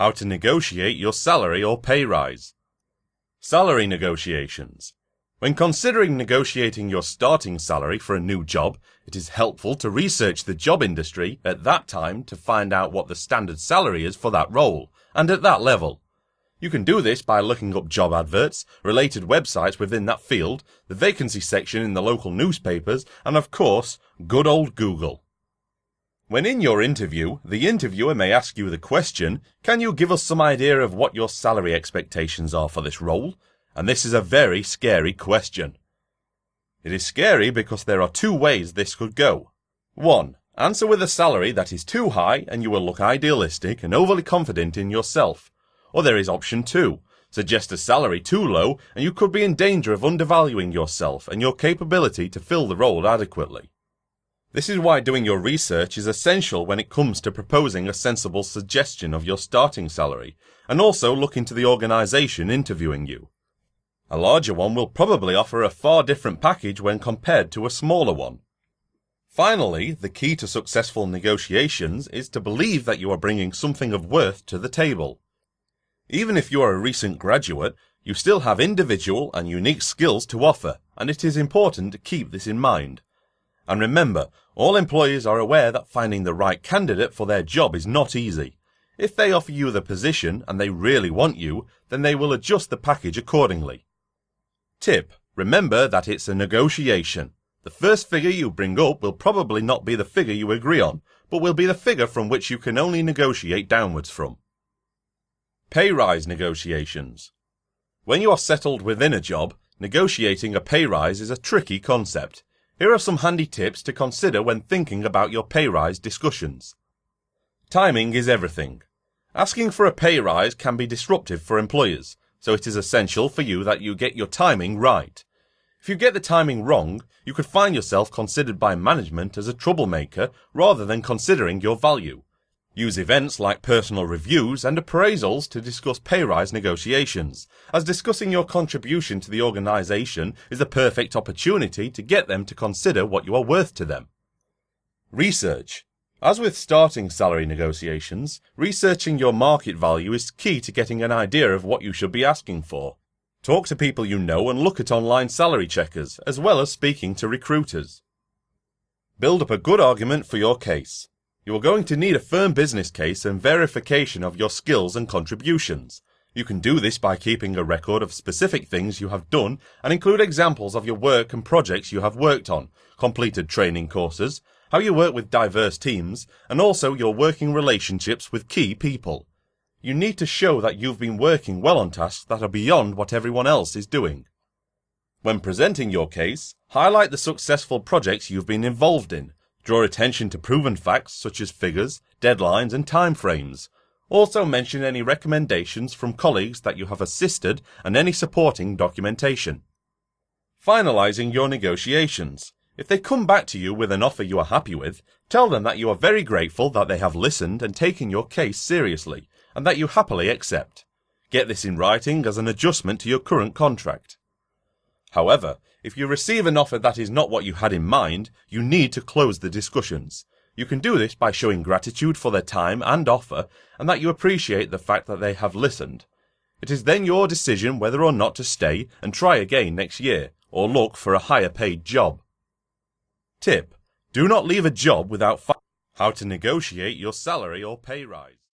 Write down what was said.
How to negotiate your salary or pay rise. Salary negotiations. When considering negotiating your starting salary for a new job, it is helpful to research the job industry at that time to find out what the standard salary is for that role, and at that level. You can do this by looking up job adverts, related websites within that field, the vacancy section in the local newspapers, and of course, good old Google. When in your interview, the interviewer may ask you the question, "Can you give us some idea of what your salary expectations are for this role?" And this is a very scary question. It is scary because there are two ways this could go. 1. Answer with a salary that is too high and you will look idealistic and overly confident in yourself. Or there is option 2. Suggest a salary too low and you could be in danger of undervaluing yourself and your capability to fill the role adequately. This is why doing your research is essential when it comes to proposing a sensible suggestion of your starting salary, and also look into the organisation interviewing you. A larger one will probably offer a far different package when compared to a smaller one. Finally, the key to successful negotiations is to believe that you are bringing something of worth to the table. Even if you are a recent graduate, you still have individual and unique skills to offer, and it is important to keep this in mind. And remember, all employers are aware that finding the right candidate for their job is not easy. If they offer you the position and they really want you, then they will adjust the package accordingly. Tip: remember that it's a negotiation. The first figure you bring up will probably not be the figure you agree on, but will be the figure from which you can only negotiate downwards from. Pay rise negotiations. When you are settled within a job, negotiating a pay rise is a tricky concept. Here are some handy tips to consider when thinking about your pay rise discussions. Timing is everything. Asking for a pay rise can be disruptive for employers, so it is essential for you that you get your timing right. If you get the timing wrong, you could find yourself considered by management as a troublemaker rather than considering your value. Use events like personal reviews and appraisals to discuss pay rise negotiations, as discussing your contribution to the organisation is the perfect opportunity to get them to consider what you are worth to them. Research. As with starting salary negotiations, researching your market value is key to getting an idea of what you should be asking for. Talk to people you know and look at online salary checkers, as well as speaking to recruiters. Build up a good argument for your case. You are going to need a firm business case and verification of your skills and contributions. You can do this by keeping a record of specific things you have done and include examples of your work and projects you have worked on, completed training courses, how you work with diverse teams, and also your working relationships with key people. You need to show that you've been working well on tasks that are beyond what everyone else is doing. When presenting your case, highlight the successful projects you've been involved in. Draw attention to proven facts such as figures, deadlines and timeframes. Also mention any recommendations from colleagues that you have assisted and any supporting documentation. Finalizing your negotiations. If they come back to you with an offer you are happy with, tell them that you are very grateful that they have listened and taken your case seriously, and that you happily accept. Get this in writing as an adjustment to your current contract. However, if you receive an offer that is not what you had in mind, you need to close the discussions. You can do this by showing gratitude for their time and offer, and that you appreciate the fact that they have listened. It is then your decision whether or not to stay and try again next year, or look for a higher paid job. Tip: do not leave a job without how to negotiate your salary or pay rise.